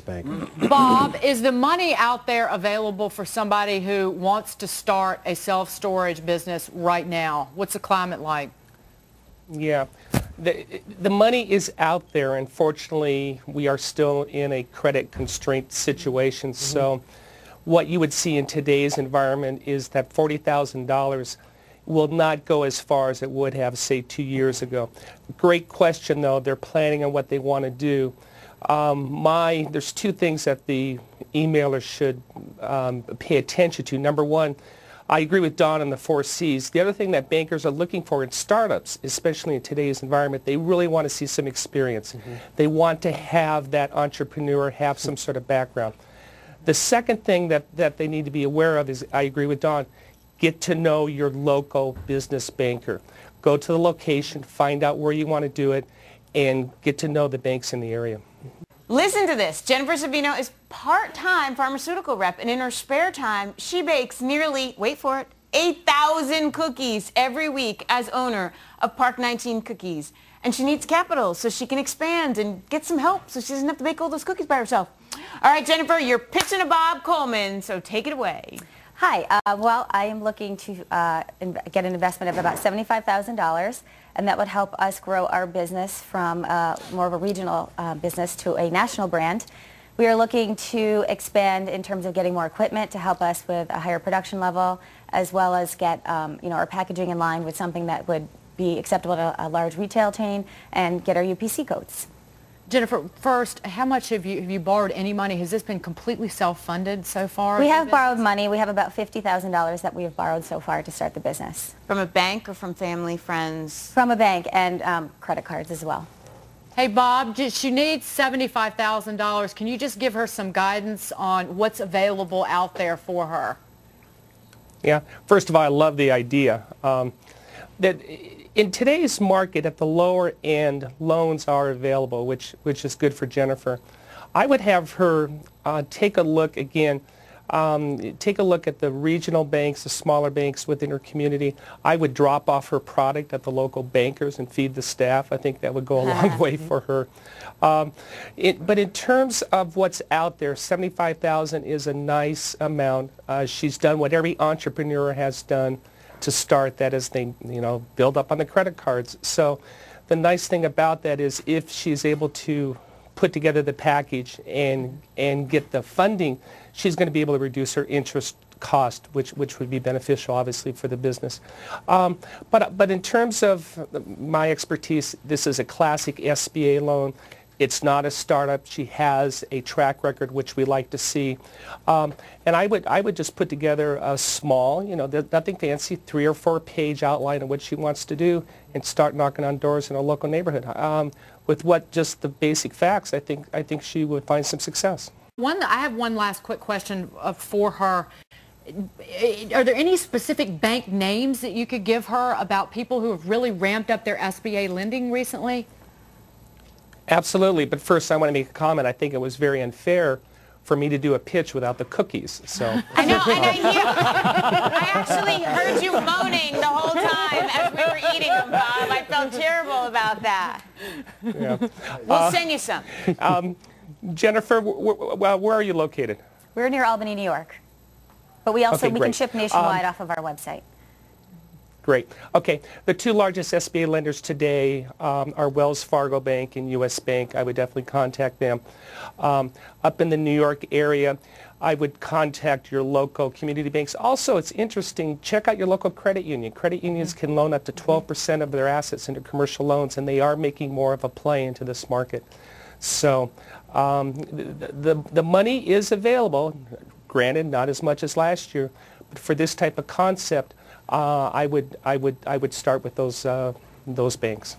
banker. Bob, is the money out there available for somebody who wants to start a self-storage business right now? What's the climate like? Yeah, the money is out there. Unfortunately, we are still in a credit constraint situation. So what you would see in today's environment is that $40,000 will not go as far as it would have, say, 2 years ago. Great question, though. They're planning on what they want to do. There's two things that the emailer should pay attention to. Number one, I agree with Don on the 4 C's. The other thing that bankers are looking for in startups, especially in today's environment, they really want to see some experience. They want to have that entrepreneur have some sort of background. The second thing that they need to be aware of is, I agree with Don, get to know your local business banker. Go to the location, find out where you want to do it, and get to know the banks in the area. Listen to this. Jennifer Savino is part-time pharmaceutical rep, and in her spare time, she bakes nearly, wait for it, 8,000 cookies every week as owner of Park 19 Cookies. And she needs capital so she can expand and get some help so she doesn't have to bake all those cookies by herself. All right, Jennifer, you're pitching to Bob Coleman, so take it away. Hi. Well, I am looking to get an investment of about $75,000, and that would help us grow our business from more of a regional business to a national brand. We are looking to expand in terms of getting more equipment to help us with a higher production level, as well as get our packaging in line with something that would be acceptable to a large retail chain, and get our UPC codes. Jennifer, first, how much have you borrowed any money? Has this been completely self-funded so far? We have borrowed money. We have about $50,000 that we have borrowed so far to start the business. From a bank or from family, friends? From a bank, and credit cards as well. Hey, Bob, she needs $75,000. Can you just give her some guidance on what's available out there for her? Yeah. First of all, I love the idea. That in today's market, at the lower end, loans are available, which is good for Jennifer. I would have her take a look again. Take a look at the regional banks, the smaller banks within her community. I would drop off her product at the local bankers and feed the staff. I think that would go a long way for her. But in terms of what's out there, $75,000 is a nice amount. She's done what every entrepreneur has done to start, that is, they build up on the credit cards. So the nice thing about that is, if she's able to put together the package and get the funding, she's going to be able to reduce her interest cost, which would be beneficial, obviously, for the business. But in terms of my expertise, this is a classic SBA loan. It's not a startup. She has a track record, which we like to see. And I would just put together a small, nothing fancy, 3 or 4 page outline of what she wants to do, and start knocking on doors in a local neighborhood. With just the basic facts, I think she would find some success. I have one last quick question for her. Are there any specific bank names that you could give her about people who have really ramped up their SBA lending recently? Absolutely, but first I want to make a comment. I think it was very unfair for me to do a pitch without the cookies. So I know, and I actually heard you moaning the whole time as we were eating them, Bob. I felt terrible about that. Yeah. We'll send you some. Jennifer, where are you located? We're near Albany, New York, but we can ship nationwide off of our website. Great. Okay. The 2 largest SBA lenders today are Wells Fargo Bank and U.S. Bank. I would definitely contact them. Up in the New York area, I would contact your local community banks. Also, it's interesting, check out your local credit union. Credit unions can loan up to 12% of their assets into commercial loans, and they are making more of a play into this market. So the money is available, granted not as much as last year, but for this type of concept, I would start with those banks.